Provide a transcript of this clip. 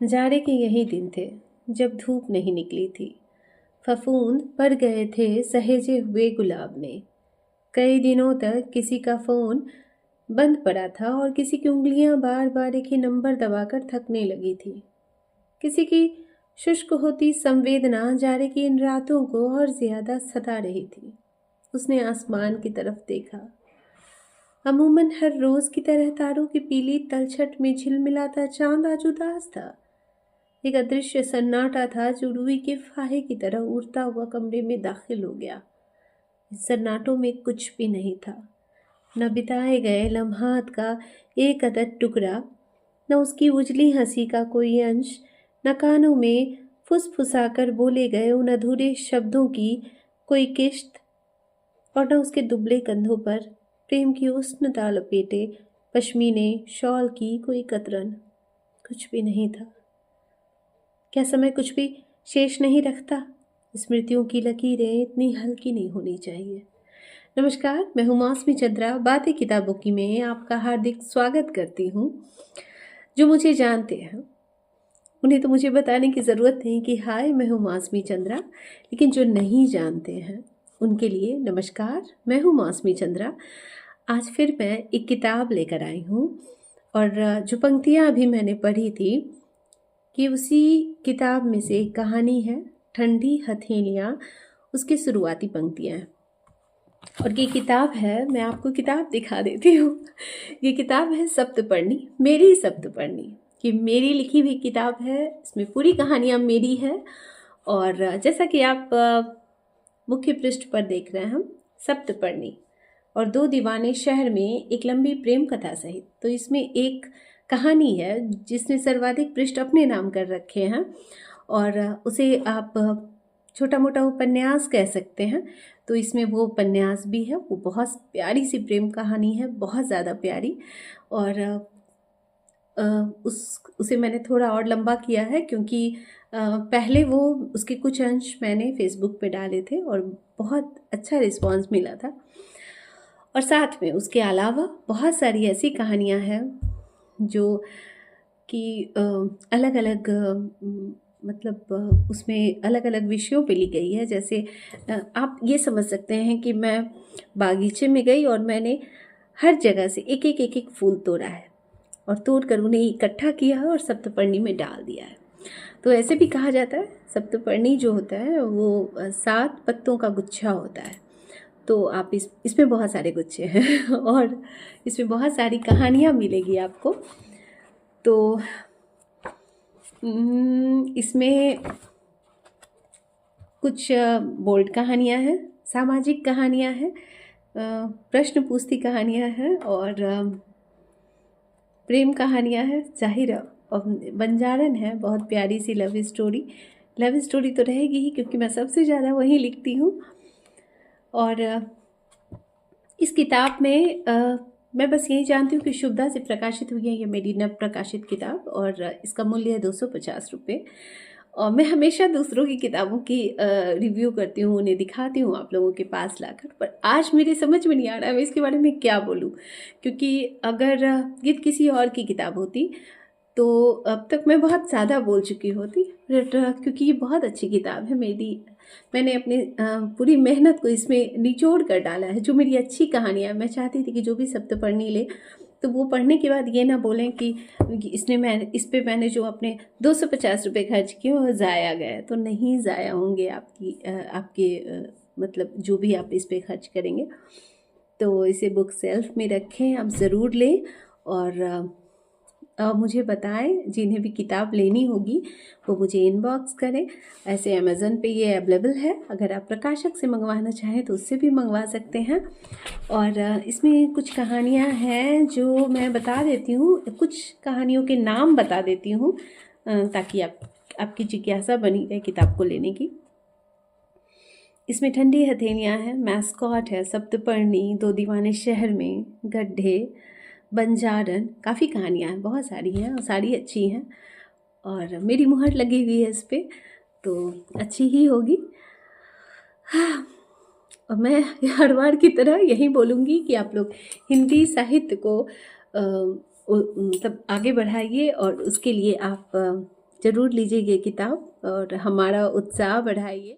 जाड़े के यही दिन थे जब धूप नहीं निकली थी। फफूंद पड़ गए थे सहेजे हुए गुलाब में। कई दिनों तक किसी का फ़ोन बंद पड़ा था और किसी की उंगलियां बार बार एक ही नंबर दबाकर थकने लगी थी। किसी की शुष्क होती संवेदना जाड़े की इन रातों को और ज्यादा सता रही थी। उसने आसमान की तरफ देखा। अमूमन हर रोज की तरह तारों की पीली तलछट में झिलमिलाता चांद आज उदास था। एक अदृश्य सन्नाटा था जो रूई के फाहे की तरह उड़ता हुआ कमरे में दाखिल हो गया। इस सन्नाटों में कुछ भी नहीं था, न बिताए गए लम्हात का एक अदद टुकड़ा, न उसकी उजली हंसी का कोई अंश, न कानों में फुसफुसाकर बोले गए उन अधूरे शब्दों की कोई किश्त, और न उसके दुबले कंधों पर प्रेम की उष्णता लपेटे पश्मीने शॉल की कोई कतरन। कुछ भी नहीं था। क्या समय कुछ भी शेष नहीं रखता? स्मृतियों की लकीरें इतनी हल्की नहीं होनी चाहिए। नमस्कार, मैं हूँ मौसमी चंद्रा। बातें किताबों की में आपका हार्दिक स्वागत करती हूँ। जो मुझे जानते हैं उन्हें तो मुझे बताने की ज़रूरत नहीं कि हाय मैं हूँ मौसमी चंद्रा, लेकिन जो नहीं जानते हैं उनके लिए नमस्कार, मैं हूँ मौसमी चंद्रा। आज फिर मैं एक किताब लेकर आई हूँ और जो पंक्तियाँ अभी मैंने पढ़ी थी कि उसी किताब में से एक कहानी है, ठंडी हथेलियाँ, उसकी शुरुआती पंक्तियाँ हैं। और ये किताब है, मैं आपको किताब दिखा देती हूँ। ये किताब है सप्तपर्णी, मेरी सप्तपर्णी। कि मेरी लिखी हुई किताब है, इसमें पूरी कहानियाँ मेरी है। और जैसा कि आप मुख्य पृष्ठ पर देख रहे हैं, हम सप्तपर्णी और दो दीवाने शहर में एक लंबी प्रेम कथा सहित। तो इसमें एक कहानी है जिसने सर्वाधिक पृष्ठ अपने नाम कर रखे हैं और उसे आप छोटा मोटा उपन्यास कह सकते हैं। तो इसमें वो उपन्यास भी है, वो बहुत प्यारी सी प्रेम कहानी है, बहुत ज़्यादा प्यारी। और उसे मैंने थोड़ा और लंबा किया है क्योंकि पहले वो उसके कुछ अंश मैंने फेसबुक पे डाले थे और बहुत अच्छा रिस्पांस मिला था। और साथ में उसके अलावा बहुत सारी ऐसी कहानियां हैं जो कि अलग अलग मतलब उसमें अलग अलग विषयों पे ली गई है। जैसे आप ये समझ सकते हैं कि मैं बागीचे में गई और मैंने हर जगह से एक एक एक एक फूल तोड़ा है और तोड़ कर उन्हें इकट्ठा किया है और सप्तपर्णी में डाल दिया है। तो ऐसे भी कहा जाता है सप्तपर्णी जो होता है वो 7 पत्तों का गुच्छा होता है। तो आप इसमें बहुत सारे गुच्छे हैं और इसमें बहुत सारी कहानियाँ मिलेगी आपको। तो इसमें कुछ बोल्ड कहानियाँ हैं, सामाजिक कहानियाँ हैं, प्रश्न पूछती कहानियाँ हैं और प्रेम कहानियाँ हैं, जाहिर और बंजारन है, बहुत प्यारी सी लव स्टोरी तो रहेगी ही क्योंकि मैं सबसे ज़्यादा वही लिखती हूँ। और इस किताब में मैं बस यही जानती हूँ कि शुभदा से प्रकाशित हुई है ये मेरी नव प्रकाशित किताब और इसका मूल्य है 250 रुपये। और मैं हमेशा दूसरों की किताबों की रिव्यू करती हूँ, उन्हें दिखाती हूँ आप लोगों के पास लाकर, पर आज मेरे समझ में नहीं आ रहा है मैं इसके बारे में क्या बोलूँ। क्योंकि अगर ये किसी और की किताब होती तो अब तक मैं बहुत ज़्यादा बोल चुकी होती, बट क्योंकि ये बहुत अच्छी किताब है मैंने अपनी पूरी मेहनत को इसमें निचोड़ कर डाला है। जो मेरी अच्छी कहानियाँ, मैं चाहती थी कि जो भी सप्तपर्णी ले तो वो पढ़ने के बाद ये ना बोलें कि इस पे मैंने जो अपने 250 रुपये खर्च किए वो ज़ाया गए। तो नहीं ज़ाया होंगे आपके मतलब जो भी आप इस पे खर्च करेंगे। तो इसे बुक सेल्फ में रखें, आप ज़रूर लें और मुझे बताएं। जिन्हें भी किताब लेनी होगी वो मुझे इनबॉक्स करें। ऐसे अमेज़न पे ये अवेलेबल है, अगर आप प्रकाशक से मंगवाना चाहें तो उससे भी मंगवा सकते हैं। और इसमें कुछ कहानियाँ हैं जो मैं बता देती हूँ, कुछ कहानियों के नाम बता देती हूँ ताकि आपकी जिज्ञासा बनी रहे किताब को लेने की। इसमें ठंडी हथेलियाँ हैं, मैस्कॉट है, सप्तपर्णी, दो दीवाने शहर में, गड्ढे, बंजारन, काफ़ी कहानियाँ हैं, बहुत सारी हैं और सारी अच्छी हैं और मेरी मुहर लगी हुई है इस पर, तो अच्छी ही होगी। हाँ, और मैं हर बार की तरह यही बोलूँगी कि आप लोग हिंदी साहित्य को मतलब आगे बढ़ाइए और उसके लिए आप ज़रूर लीजिए ये किताब और हमारा उत्साह बढ़ाइए।